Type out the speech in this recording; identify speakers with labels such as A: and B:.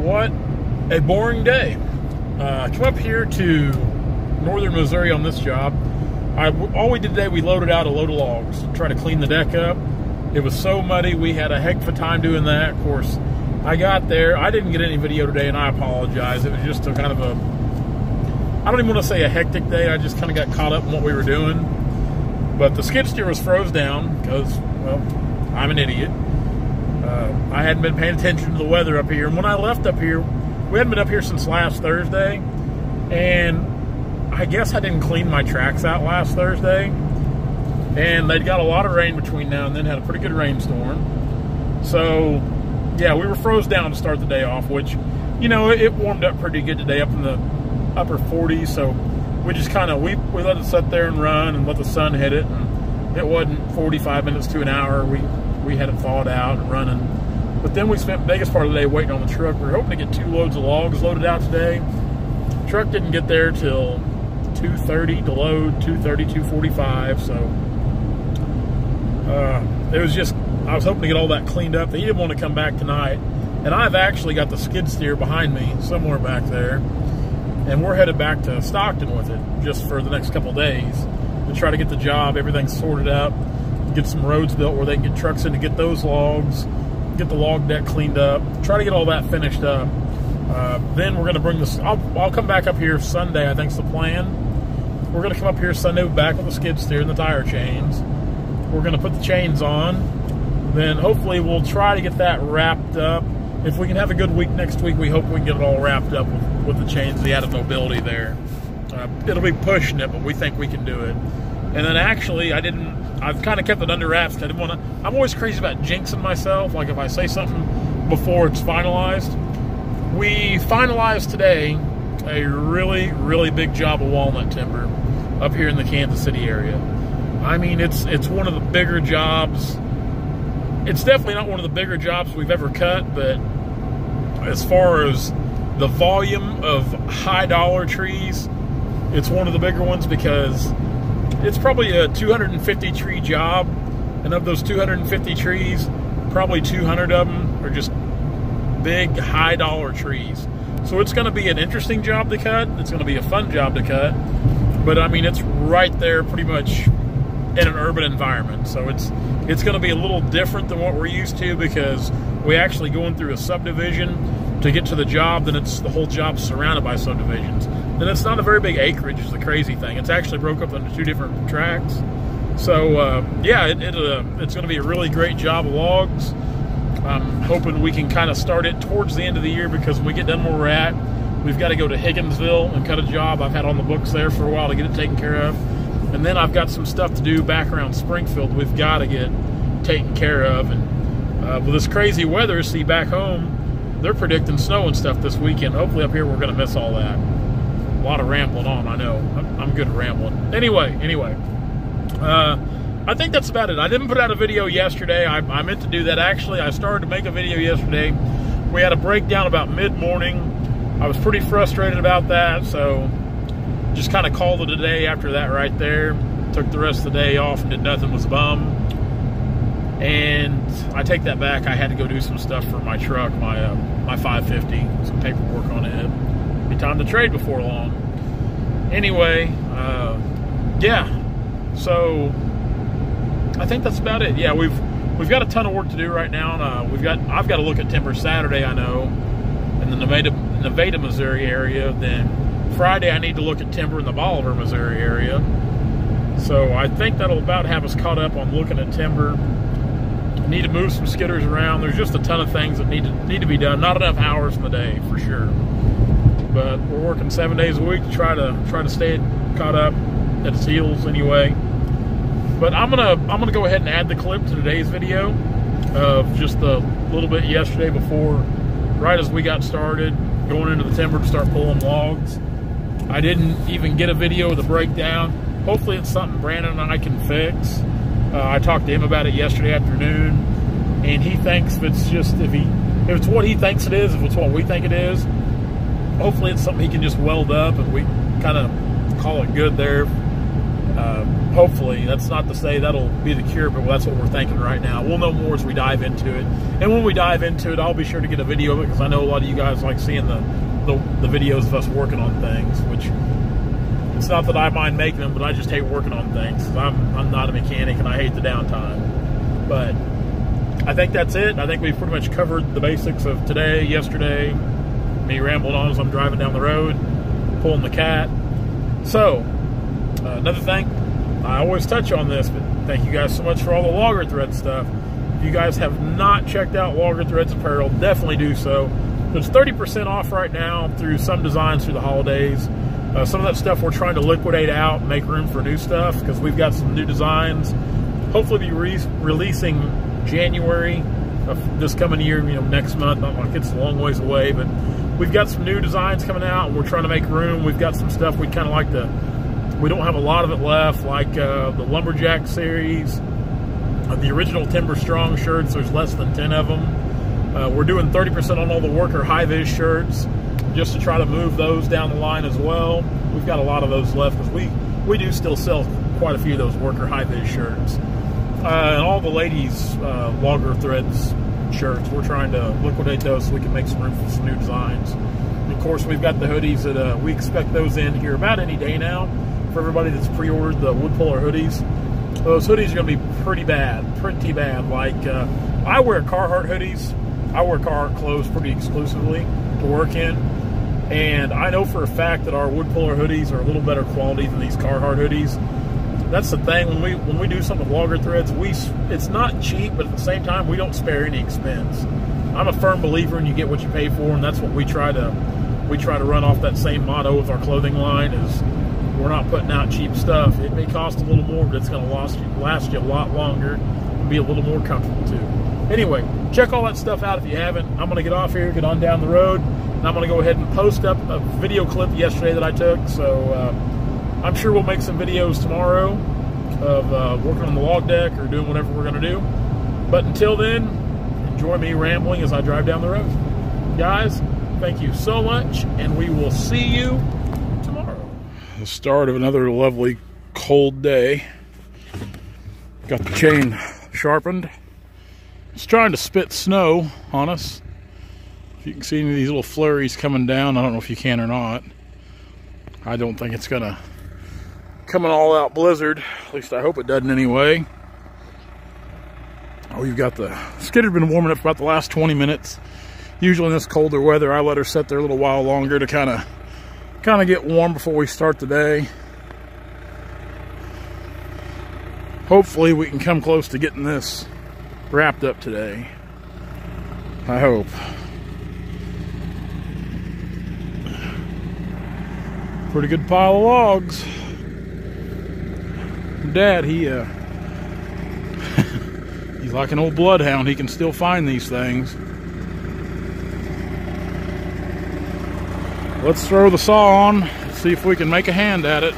A: what a boring day. Come up here to northern Missouri on this job. All we did today, we loaded out a load of logs to try to clean the deck up. It was so muddy, we had a heck of a time doing that. Of course, I got there. I didn't get any video today, and I apologize. It was just a kind of a, I don't even want to say a hectic day. I just kind of got caught up in what we were doing. But the skid steer was froze down because, well, I'm an idiot. I hadn't been paying attention to the weather up here. And when I left up here, we hadn't been up here since last Thursday. And I guess I didn't clean my tracks out last Thursday. And they'd got a lot of rain between now and then, had a pretty good rainstorm. So, yeah, we were froze down to start the day off, which, you know, it warmed up pretty good today, up in the upper 40s. So we just kind of, we let it sit there and run and let the sun hit it. And it wasn't 45 minutes to an hour. We had it thawed out and running. But then we spent the biggest part of the day waiting on the truck. We were hoping to get 2 loads of logs loaded out today. The truck didn't get there till 2:30 to load, 2:30, 2:45. So it was just, I was hoping to get all that cleaned up. They didn't want to come back tonight. And I've actually got the skid steer behind me somewhere back there. And we're headed back to Stockton with it just for the next couple days to try to get the job, everything sorted up, get some roads built where they can get trucks in to get those logs, get the log deck cleaned up, try to get all that finished up. Then we're going to bring this, I'll come back up here Sunday, I think's the plan. We're going to come up here Sunday back with the skid steer and the tire chains. We're going to put the chains on. Then hopefully we'll try to get that wrapped up. If we can have a good week next week, we hope we can get it all wrapped up with the chains, the added mobility there. It'll be pushing it, but we think we can do it. And then actually, I've kind of kept it under wraps. I didn't want to, I'm always crazy about jinxing myself. Like if I say something before it's finalized. We finalized today a really, really big job of walnut timber up here in the Kansas City area. I mean, it's one of the bigger jobs. It's definitely not one of the bigger jobs we've ever cut, but as far as the volume of high dollar trees, it's one of the bigger ones because it's probably a 250 tree job, and of those 250 trees, probably 200 of them are just big high dollar trees. So it's going to be an interesting job to cut. It's going to be a fun job to cut, but I mean, it's right there pretty much in an urban environment. So it's going to be a little different than what we're used to because we actually going through a subdivision to get to the job. Then it's the whole job surrounded by subdivisions. Then it's not a very big acreage is the crazy thing. It's actually broke up into 2 different tracts. So yeah, it's going to be a really great job of logs. I'm hoping we can kind of start it towards the end of the year because when we get done where we're at, we've got to go to Higginsville and cut a job I've had on the books there for a while to get it taken care of. And then I've got some stuff to do back around Springfield we've got to get taken care of. And with this crazy weather, see, back home, they're predicting snow and stuff this weekend. Hopefully up here we're going to miss all that. A lot of rambling on, I know. I'm good at rambling. Anyway. I think that's about it. I didn't put out a video yesterday. I meant to do that. Actually, I started to make a video yesterday. We had a breakdown about mid-morning. I was pretty frustrated about that, so just kind of called it a day after that right there. Took the rest of the day off and did nothing, was bummed. And I take that back. I had to go do some stuff for my truck, my 550, some paperwork on it. Be time to trade before long. Anyway, yeah. So I think that's about it. Yeah, we've got a ton of work to do right now. And, I've got to look at timber Saturday, I know, in the Nevada, Missouri area. Then Friday I need to look at timber in the Bolivar, Missouri area. So I think that'll about have us caught up on looking at timber. Need to move some skidders around. There's just a ton of things that need to be done. Not enough hours in the day for sure. But we're working 7 days a week to try to stay caught up at its heels anyway. But I'm gonna go ahead and add the clip to today's video of just a little bit yesterday before, right as we got started, going into the timber to start pulling logs. I didn't even get a video of the breakdown. Hopefully it's something Brandon and I can fix. I talked to him about it yesterday afternoon, and he thinks if it's what he thinks it is, if it's what we think it is, hopefully it's something he can just weld up and we kind of call it good there. Hopefully, that's not to say that'll be the cure, but that's what we're thinking right now. We'll know more as we dive into it. And when we dive into it, I'll be sure to get a video of it, because I know a lot of you guys like seeing the videos of us working on things, which it's not that I mind making them, but I just hate working on things. I'm not a mechanic, and I hate the downtime. But I think that's it. I think we've pretty much covered the basics of today, yesterday, me rambling on as I'm driving down the road, pulling the cat. So, another thing, I always touch on this, but thank you guys so much for all the Logger Thread stuff. If you guys have not checked out Logger Threads apparel, definitely do so. There's 30% off right now through some designs through the holidays. Some of that stuff we're trying to liquidate out and make room for new stuff, because we've got some new designs. Hopefully be releasing January of this coming year, next month. Not like it's a long ways away, but we've got some new designs coming out, and we're trying to make room. We've got some stuff we'd kind of like to, we don't have a lot of it left, like the Lumberjack series, the original Timber Strong shirts. There's less than 10 of them. We're doing 30% on all the Worker High-Vis shirts, just to try to move those down the line as well. We've got a lot of those left, because we do still sell quite a few of those Worker High-Vis shirts. And all the ladies' Logger Threads shirts, we're trying to liquidate those so we can make some room for some new designs. And of course, we've got the hoodies that we expect those in here about any day now. For everybody that's pre-ordered the Wood Puller hoodies, those hoodies are going to be pretty bad. Like, I wear Carhartt hoodies. I wear Carhartt clothes pretty exclusively to work in. And I know for a fact that our Wood Puller hoodies are a little better quality than these Carhartt hoodies. That's the thing, when we do something with Logger Threads, it's not cheap, but at the same time, we don't spare any expense. I'm a firm believer in you get what you pay for, and that's what we try to run off that same motto with our clothing line, is we're not putting out cheap stuff. It may cost a little more, but it's going to last you a lot longer and be a little more comfortable too. Anyway, check all that stuff out if you haven't. I'm going to get off here, get on down the road, and I'm going to go ahead and post up a video clip yesterday that I took. So I'm sure we'll make some videos tomorrow of working on the log deck or doing whatever we're going to do. But until then, enjoy me rambling as I drive down the road. Guys, thank you so much, and we will see you tomorrow. The start of another lovely cold day. Got the chain sharpened. It's trying to spit snow on us. If you can see any of these little flurries coming down, I don't know if you can or not. I don't think it's gonna come an all-out blizzard. At least I hope it doesn't anyway. Oh, you've got the skidder's been warming up for about the last 20 minutes. Usually in this colder weather, I let her sit there a little while longer to kind of get warm before we start the day. Hopefully we can come close to getting this wrapped up today. I hope. Pretty good pile of logs. Dad, he's like an old bloodhound. He can still find these things. Let's throw the saw on, see if we can make a hand at it.